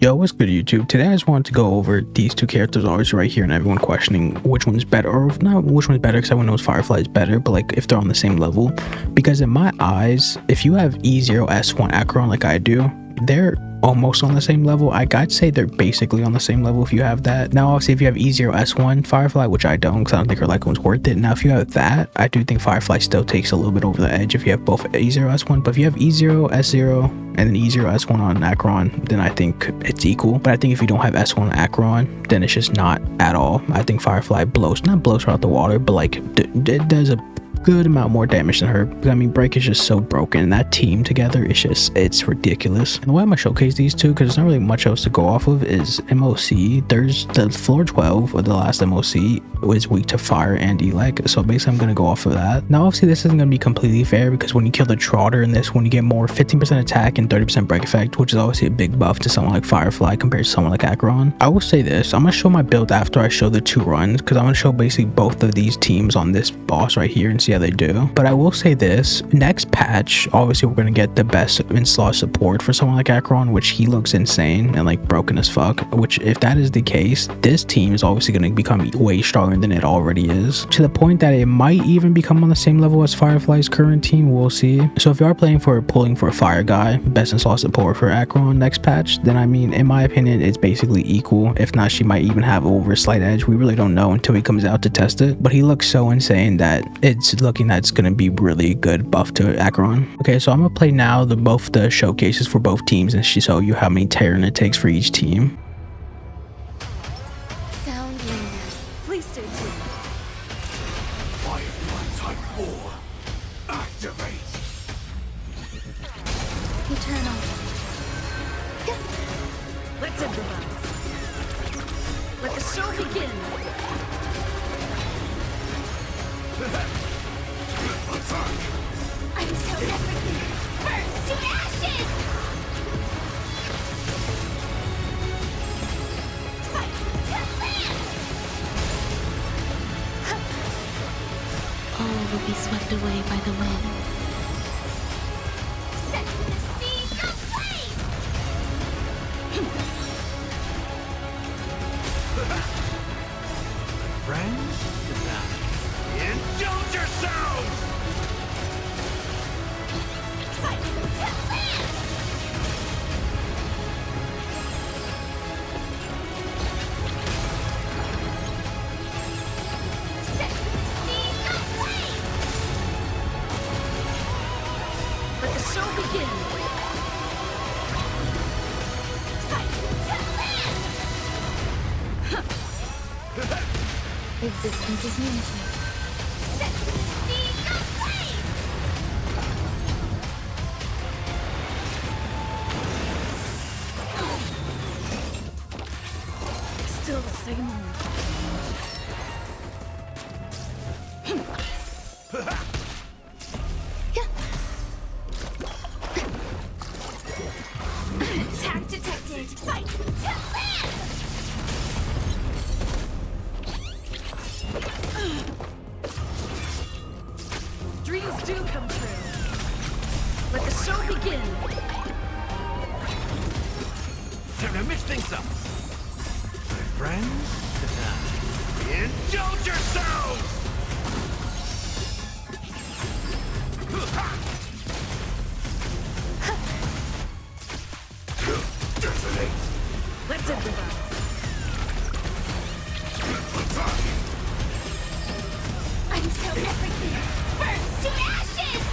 Yo, what's good YouTube? Today I just wanted to go over these two characters always right here and everyone questioning which one's better, or not which one's better because everyone knows Firefly is better, but like if they're on the same level. Because in my eyes, if you have E0 S1 Acheron like I do, they're almost on the same level. I'd say they're basically on the same level if you have that. Now obviously if you have E0 S1 Firefly, which I don't because I don't think her like one's worth it. Now if you have that, I do think Firefly still takes a little bit over the edge if you have both E0 S1. But if you have E0 S0 and then E0 S1 on Acheron, then I think it's equal. But I think if you don't have S1 on Acheron, then it's just not at all. I think Firefly blows her out the water, but like it does a good amount more damage than her. I mean, Break is just so broken, and that team together is just, it's ridiculous. And the way I'm gonna showcase these two, because there's not really much else to go off of, is MoC. There's the floor 12 of the last MoC was weak to fire and elec, so basically I'm gonna go off of that. Now obviously this isn't gonna be completely fair, because when you kill the Trotter in this one, you get more 15% attack and 30% break effect, which is obviously a big buff to someone like Firefly compared to someone like Acheron. I will say this, I'm gonna show my build after I show the two runs, because I'm gonna show basically both of these teams on this boss right here and see how they do. But I will say this, next patch obviously we're gonna get the best in-slot support for someone like Acheron, which he looks insane and like broken as fuck, which if that is the case, this team is obviously gonna become way stronger than it already is, to the point that it might even become on the same level as Firefly's current team. We'll see. So if you are pulling for a fire guy, best in-slot support for Acheron next patch, then I mean, in my opinion, it's basically equal. If not, she might even have over a slight edge. We really don't know until he comes out to test it, but he looks so insane that it's looking that it's gonna be really good buff to Acheron. Okay, so I'm gonna play now both the showcases for both teams and show you how many Terran it takes for each team. Please stay tuned. Firefly Type 4. Activate. Eternal. Let's improvise. Let the show begin. Attack. I'm so everything burns to ashes. Fight to land. All will be swept away by the wind. Set the seas aflame. Friends? Indulge yourselves! Fight to land. Set the seas aflame. Let the show begin. Fight to land. Existence is unity. Set the seas aflame. Still the same old. Attack detected. Fight to land. Dreams do come true. Let the show begin. Time to mix things up. My friends? Indulge yourselves! Detonate. Let's improvise. Attack. Until everything burns to ashes!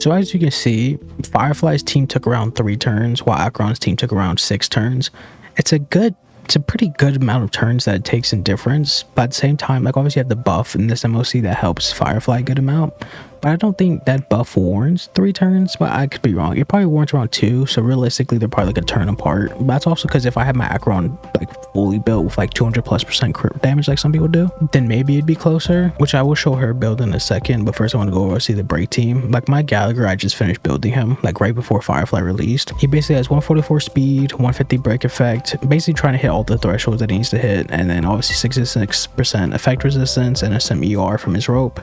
So as you can see, Firefly's team took around 3 turns, while Acheron's team took around 6 turns. It's a pretty good amount of turns that it takes in difference, but at the same time, like obviously you have the buff in this MoC that helps Firefly a good amount, but I don't think that buff warrants 3 turns, but I could be wrong. It probably warrants around 2, so realistically they're probably like a turn apart. But that's also because if I have my Acheron like fully built with like 200+% crit damage like some people do, then maybe it'd be closer, which I will show her build in a second. But first I want to go over see the break team. Like my Gallagher, I just finished building him like right before Firefly released. He basically has 144 speed, 150 break effect, basically trying to hit all the thresholds that he needs to hit, and then obviously 66% effect resistance and some ER from his rope.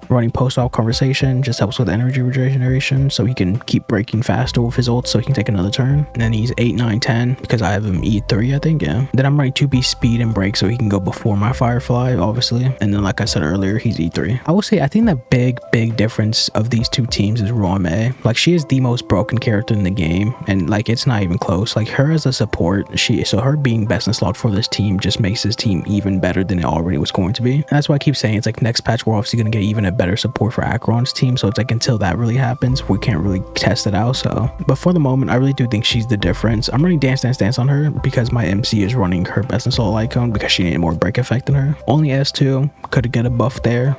Running post-op conversation just helps with energy regeneration, so he can keep breaking faster with his ult so he can take another turn. And then he's 8, 9, 10 because I have him E3, I think, yeah. Then I'm running 2-piece speed and break so he can go before my Firefly, obviously. And then like I said earlier, he's E3. I will say I think the big difference of these two teams is Roame. Like she is the most broken character in the game, and like it's not even close. Like her as a support, so her being best in slot for this team just makes this team even better than it already was going to be. And that's why I keep saying it's like next patch we're obviously going to get even a better support for Acheron's team, so it's like until that really happens we can't really test it out. So but for the moment I really do think she's the difference. I'm running dance on her because my MC is running her best in solo icon because she needed more break effect than her. Only S2 could get a buff there.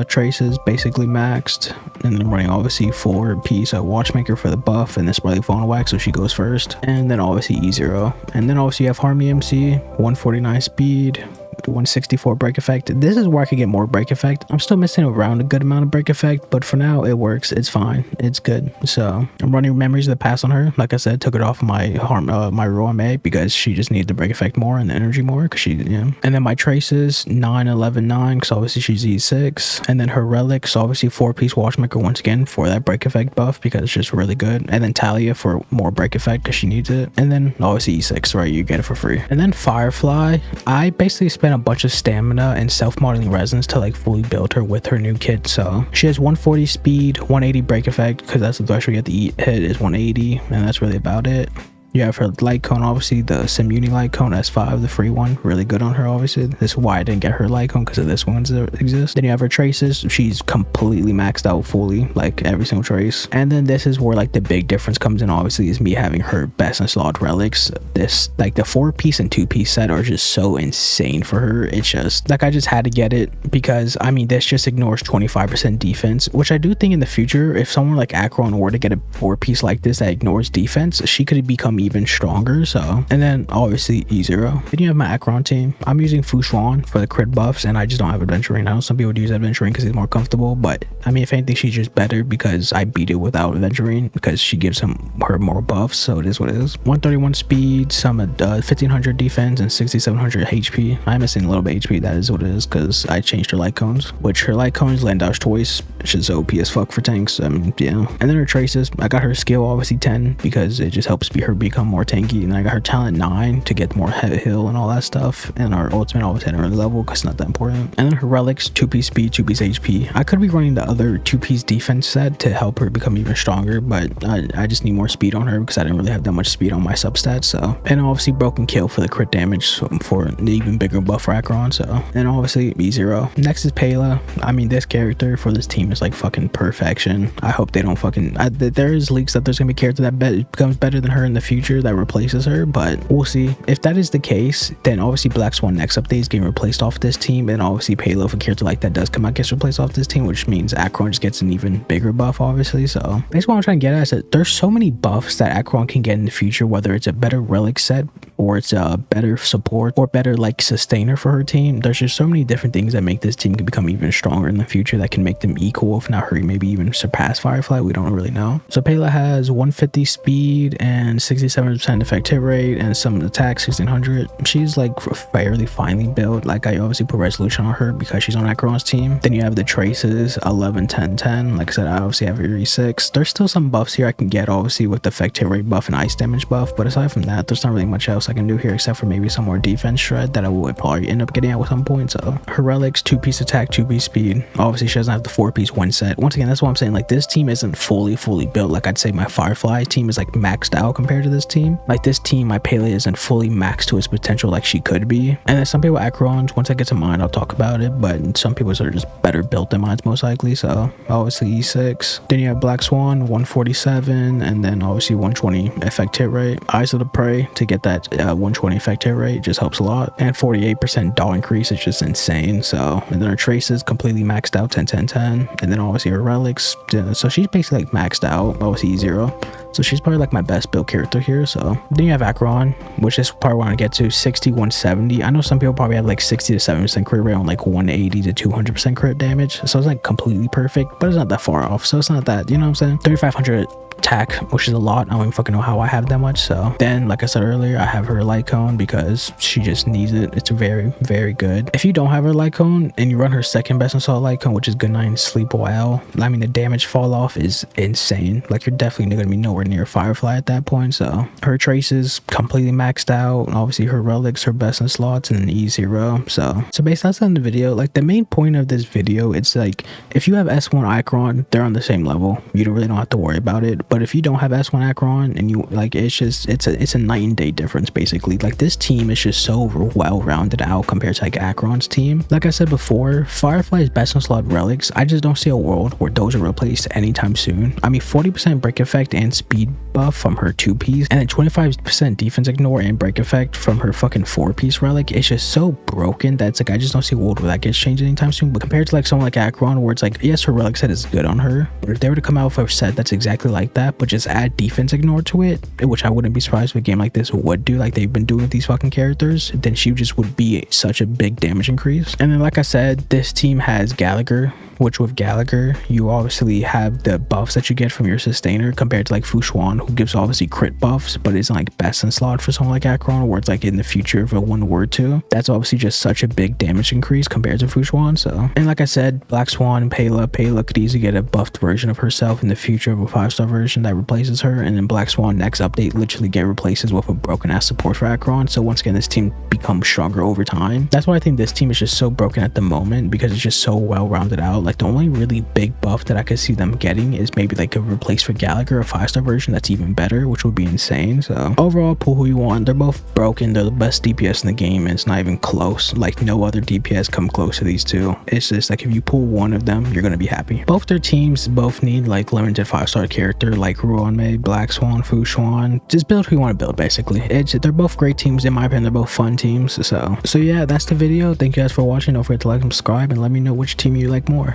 Traces basically maxed, and then I'm running obviously 4-piece watchmaker for the buff, and this probably phone wax so she goes first, and then obviously E0, and then obviously you have Harmony MC 149 speed, 164 break effect. This is where I could get more break effect. I'm still missing around a good amount of break effect, but for now it works. It's fine. It's good. So I'm running Memories of the Past on her. Like I said, took it off my my Roame because she just needed the break effect more and the energy more because she, yeah. And then my Traces 9, 11, 9 because obviously she's E6, and then her Relics obviously 4-piece watchmaker once again for that break effect buff because it's just really good, and then Talia for more break effect because she needs it, and then obviously E6, right? You get it for free. And then Firefly, I basically spent a bunch of stamina and self-modeling resins to like fully build her with her new kit. So she has 140 speed, 180 break effect because that's the threshold you have to hit is 180, and that's really about it. You have her light cone, obviously the Simuni light cone S5, the free one, really good on her. Obviously this is why I didn't get her light cone, because of this ones that exist. Then you have her traces. She's completely maxed out fully, like every single trace. And then this is where like the big difference comes in, obviously, is me having her best in slot relics. This like the 4-piece and 2-piece set are just so insane for her. It's just like I just had to get it because I mean this just ignores 25% defense, which I do think in the future if someone like Acheron were to get a 4-piece like this that ignores defense, she could become even stronger. So, and then obviously E0. Then you have my Acheron team. I'm using Fushuan for the crit buffs, and I just don't have Adventuring. I know some people would use Adventuring because it's more comfortable, but I mean if anything she's just better because I beat it without Adventuring because she gives her more buffs, so it is what it is. 131 speed, some 1500 defense, and 6700 HP. I'm missing a little bit HP, that is what it is, because I changed her light cones, which her light cones land dodge twice, which is OP as fuck for tanks. Yeah. And then her traces, I got her skill obviously 10 because it just helps her become more tanky, and I got her talent 9 to get more heal and all that stuff, and our ultimate always had her level because it's not that important. And then her relics, 2-piece speed, 2-piece HP. I could be running the other 2-piece defense set to help her become even stronger, but I just need more speed on her because I didn't really have that much speed on my substats. So, and obviously broken kill for the crit damage for an even bigger buff for Acheron. So, and obviously E0. Next is Pela. I mean this character for this team is like fucking perfection. I hope they don't fucking there's leaks that there's gonna be a character that becomes better than her in the future that replaces her, but we'll see. If that is the case, then obviously Black Swan next update is getting replaced off this team, and obviously Pela, if a character like that does come out, gets replaced off this team, which means Acheron just gets an even bigger buff, obviously. So basically what I'm trying to get at is that there's so many buffs that Acheron can get in the future, whether it's a better relic set or it's a better support or better like sustainer for her team. There's just so many different things that make this team can become even stronger in the future that can make them equal, if not hurry, maybe even surpass Firefly. We don't really know. So Pela has 150 speed and 67% effective rate and some attacks 1600. She's like fairly finely built. Like I obviously put resolution on her because she's on Acheron's team. Then you have the traces 11, 10, 10. Like I said, I obviously have her E6. There's still some buffs here I can get, obviously with the effective rate buff and ice damage buff, but aside from that there's not really much else I can do here, except for maybe some more defense shred that I would probably end up getting at some point. So her relics, 2-piece attack, 2-piece speed. Obviously she doesn't have the 4-piece win set. Once again, that's what I'm saying, like this team isn't fully built. Like I'd say my Firefly team is like maxed out compared to this team. Like this team, my Pele isn't fully maxed to its potential like she could be. And then some people Acherons, once I get to mine I'll talk about it, but some people are just better built than mine most likely. So obviously E6. Then you have Black Swan, 147, and then obviously 120 effect hit rate. Eyes of the Prey to get that 120 effect hit rate just helps a lot, and 48% DAW increase is just insane. So, and then her traces completely maxed out, 10 10 10, and then obviously her relics, so she's basically like maxed out, obviously E0, so she's probably like my best built character here. So then you have Acheron, which is probably what I want to get to, 60 170. I know some people probably have like 60 to 70% crit rate on like 180 to 200% crit damage, so it's like completely perfect, but it's not that far off, so it's not that, you know what I'm saying. 3500 attack, which is a lot. I don't even fucking know how I have that much. So then, like I said earlier, I have her light cone because she just needs it. It's very, very good. If you don't have her light cone and you run her second best assault light cone, which is good night and sleep well, I mean the damage fall off is insane. Like you're definitely gonna be nowhere near Firefly at that point. So her traces completely maxed out, and obviously her relics, her best in slots, and an E0. So basically that's on the video. Like the main point of this video, it's like if you have S1 Acheron, they're on the same level. You really don't have to worry about it. But if you don't have S1 Acheron and you like, it's a night and day difference basically. Like this team is just so well rounded out compared to like Acheron's team. Like I said before, Firefly's best in slot relics, I just don't see a world where those are replaced anytime soon. I mean 40% break effect and speed buff from her 2-piece, and then 25% defense ignore and break effect from her fucking 4-piece relic. It's just so broken that it's like I just don't see a world where that gets changed anytime soon. But compared to like someone like Acheron, where it's like, yes, her relic set is good on her, but if they were to come out with a set that's exactly like that, but just add defense ignore to it, which I wouldn't be surprised if a game like this would do, like they've been doing with these fucking characters, then she just would be such a big damage increase. And then like I said, this team has Gallagher, which with Gallagher, you obviously have the buffs that you get from your sustainer compared to like Fushuan, who gives obviously crit buffs, but isn't like best in slot for someone like Acheron, where it's like in the future if a one were to. That's obviously just such a big damage increase compared to Fushuan. So, and like I said, Black Swan and Pela could easily get a buffed version of herself in the future of a 5-star version that replaces her, and then Black Swan next update literally get replaces with a broken ass support for Acheron. So once again, this team becomes stronger over time. That's why I think this team is just so broken at the moment, because it's just so well rounded out. Like the only really big buff that I could see them getting is maybe like a replace for Gallagher, a 5-star version that's even better, which would be insane. So overall, pull who you want. They're both broken. They're the best DPS in the game, and it's not even close. Like no other DPS come close to these two. It's just like if you pull one of them, you're gonna be happy. Both their teams both need like limited 5-star character like Ruanmei, Black Swan, Fushuan. Just build who you want to build basically. They're both great teams in my opinion. They're both fun teams. So yeah, that's the video. Thank you guys for watching. Don't forget to like and subscribe, and let me know which team you like more.